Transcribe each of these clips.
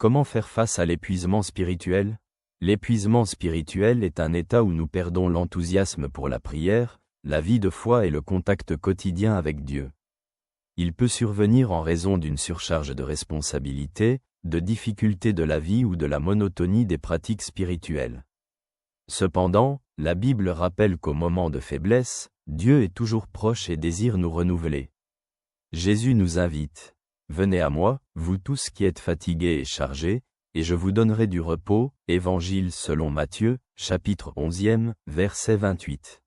Comment faire face à l'épuisement spirituel? L'épuisement spirituel est un état où nous perdons l'enthousiasme pour la prière, la vie de foi et le contact quotidien avec Dieu. Il peut survenir en raison d'une surcharge de responsabilités, de difficultés de la vie ou de la monotonie des pratiques spirituelles. Cependant, la Bible rappelle qu'au moment de faiblesse, Dieu est toujours proche et désire nous renouveler. Jésus nous invite. « Venez à moi, vous tous qui êtes fatigués et chargés, et je vous donnerai du repos. » Évangile selon Matthieu, chapitre 11, verset 28.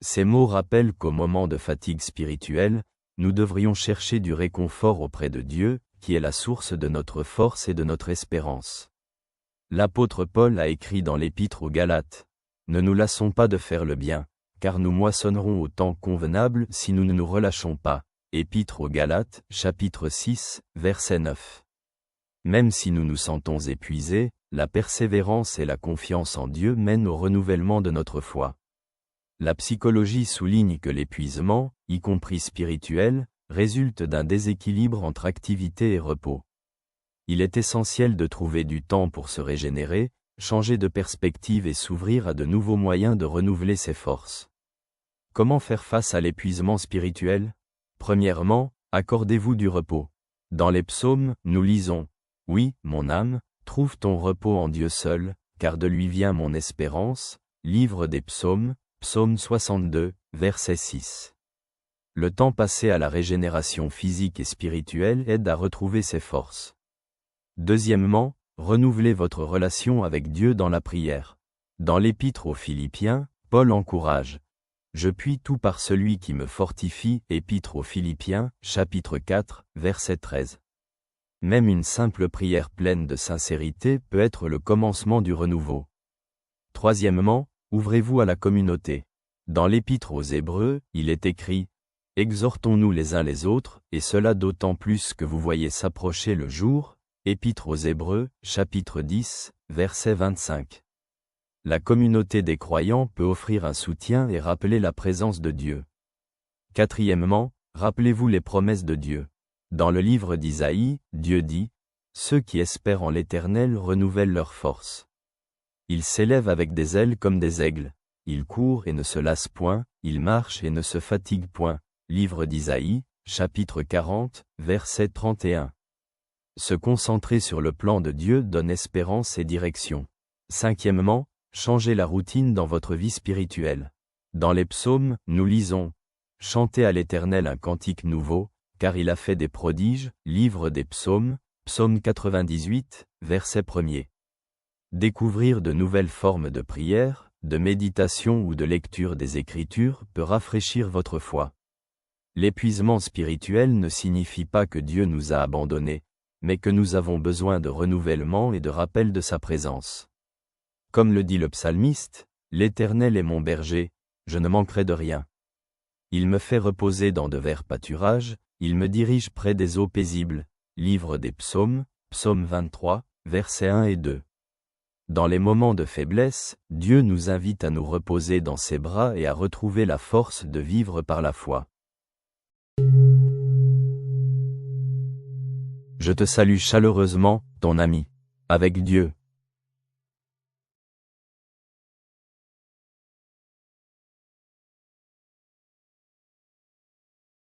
Ces mots rappellent qu'au moment de fatigue spirituelle, nous devrions chercher du réconfort auprès de Dieu, qui est la source de notre force et de notre espérance. L'apôtre Paul a écrit dans l'Épître aux Galates: « Ne nous lassons pas de faire le bien, car nous moissonnerons au temps convenable si nous ne nous relâchons pas. » Épître aux Galates, chapitre 6, verset 9. Même si nous nous sentons épuisés, la persévérance et la confiance en Dieu mènent au renouvellement de notre foi. La psychologie souligne que l'épuisement, y compris spirituel, résulte d'un déséquilibre entre activité et repos. Il est essentiel de trouver du temps pour se régénérer, changer de perspective et s'ouvrir à de nouveaux moyens de renouveler ses forces. Comment faire face à l'épuisement spirituel? Premièrement, accordez-vous du repos. Dans les psaumes, nous lisons: « Oui, mon âme, trouve ton repos en Dieu seul, car de lui vient mon espérance. » Livre des psaumes, psaume 62, verset 6. Le temps passé à la régénération physique et spirituelle aide à retrouver ses forces. Deuxièmement, renouvelez votre relation avec Dieu dans la prière. Dans l'Épître aux Philippiens, Paul encourage: « Je puis tout par celui qui me fortifie. » Épître aux Philippiens, chapitre 4, verset 13. Même une simple prière pleine de sincérité peut être le commencement du renouveau. Troisièmement, ouvrez-vous à la communauté. Dans l'Épître aux Hébreux, il est écrit: « Exhortons-nous les uns les autres, et cela d'autant plus que vous voyez s'approcher le jour. » Épître aux Hébreux, chapitre 10, verset 25. La communauté des croyants peut offrir un soutien et rappeler la présence de Dieu. Quatrièmement, rappelez-vous les promesses de Dieu. Dans le livre d'Isaïe, Dieu dit: « Ceux qui espèrent en l'Éternel renouvellent leur force. Ils s'élèvent avec des ailes comme des aigles. Ils courent et ne se lassent point, ils marchent et ne se fatiguent point. » Livre d'Isaïe, chapitre 40, verset 31. Se concentrer sur le plan de Dieu donne espérance et direction. Cinquièmement, changez la routine dans votre vie spirituelle. Dans les psaumes, nous lisons: « Chantez à l'Éternel un cantique nouveau, car il a fait des prodiges. » Livre des psaumes, psaume 98, verset 1er. Découvrir de nouvelles formes de prière, de méditation ou de lecture des Écritures peut rafraîchir votre foi. L'épuisement spirituel ne signifie pas que Dieu nous a abandonnés, mais que nous avons besoin de renouvellement et de rappel de sa présence. Comme le dit le psalmiste: « L'Éternel est mon berger, je ne manquerai de rien. Il me fait reposer dans de verts pâturages, il me dirige près des eaux paisibles. » Livre des psaumes, psaume 23, versets 1 et 2. Dans les moments de faiblesse, Dieu nous invite à nous reposer dans ses bras et à retrouver la force de vivre par la foi. Je te salue chaleureusement, ton ami. Avec Dieu.